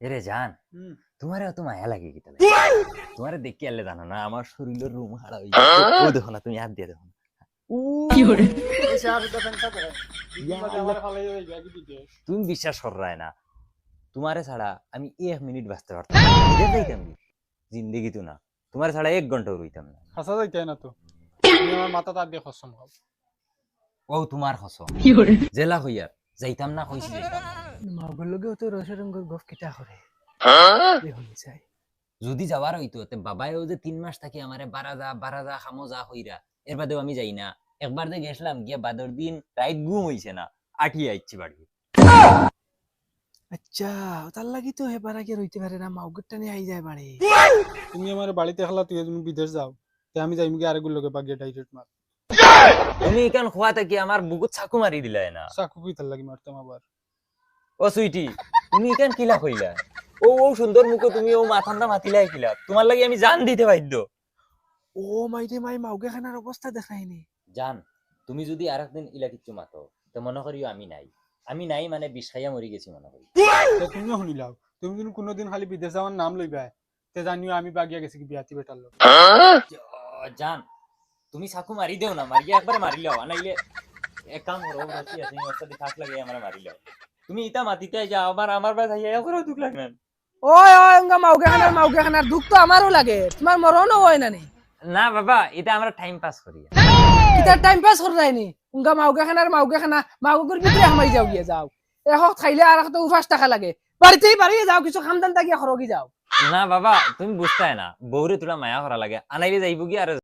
এরে জান তোমারে অত মায়া লাগে কি তাহলে তোমারে দেখি আলে জানো না আমার শরীরের রুম হারা হই ও দেখো না তুমি হাত দিয়ে দেখো না। কি করে তুমি বিশ্বাস করায় না তোমারে ছাড়া আমি 1 মিনিট বাঁচতে পারতাম না এদের যাইতাম কি জিন্দেগি তো না তোমারে ছাড়া 1 ঘন্টাও রইতাম না হাসা যাইতে না তো তুমি আমার মাথা তার দিয়ে কসম খাও ও তোমার কসম কি করে জেলা হইয়ার যাইতাম না কইছি যাইতাম না। মাগর লগেও তো রসরঙ্গর গফ কিতা করে দেখুন চাই যদি যাওয়ার হইতো তে বাবাইও যে 3 মাস থাকি আমারে বারাদা খামো যা হইরা এর বাদেও আমি যাই না একবার যে গেছলাম গিয়া বাদর দিন রাত ঘুম হইছে না আঠিয়ে আইছি বাড়ি আচ্ছা তার লাগি তো হেবার আগে রইতে পারে না মাউগরটা নিয়ে আই যায় বাড়ি তুমি আমার বাড়িতে খেলা তুই তুমি বিদেশ যাও তে আমি যাইম গিয়ে আরেকগুলো লোকে বাগিয়ে ডাইরেক্ট মার তুমি কেন খোয়া থাকি আমার বুকুত চাকু মারি দিলাই না চাকু কি তার লাগি মারতাম আবার ও সুইটি তুমি কেন কিলা কইলা ও ও সুন্দর মুখো তুমি ও মাথান্দা মাতিলাই কিলা তোমার লাগি আমি জান দিতে বাধ্য ও মাইরে মাই মাউগে খানার অবস্থা দেখায়নি জান তুমি যদি আরেকদিন ইলা কিচ্ছু মাতো তো মনে করিও আমি নাই মানে বিষ খাইয়া মরি গেছি মনে করি তে তুমিও শুনিলাও তুমি যদি কোনোদিন খালি বিদেশ যাওয়ার নাম লইবা তে জানিও আমি বাগিয়া গেছি কি বিয়াতি বেটার লোক জান তুমি চাকু মারি দেও না মারিয়া একবারে মারি লাও আনাইলে এক কাম করো বাকি আছে তুমি ওস্তাদি থাক লাগে আমারে মারি লাও তুমি ইতা মাতিতে যাও আমার বাস আইয়া করে দুঃখ লাগে না ওই ওই উঙ্গা মাউগে খানার দুঃখ তো আমারও লাগে তোমার মরণও হয় না নি না বাবা এটা আমরা টাইম পাস করি কিতার টাইম পাস করে যায়নি উঙ্গা মাউগে খানা মাউগের ভিতরে হামাই যাও গিয়ে যাও এখন খাইলে আর তো উফাস টাকা লাগে বাড়িতেই বাড়ি যাও কিছু খামদান তাকিয়া খরগি যাও না বাবা তুমি বুঝতে না বউরে তোরা মায়া করা লাগে আনাইলে যাইব কি আর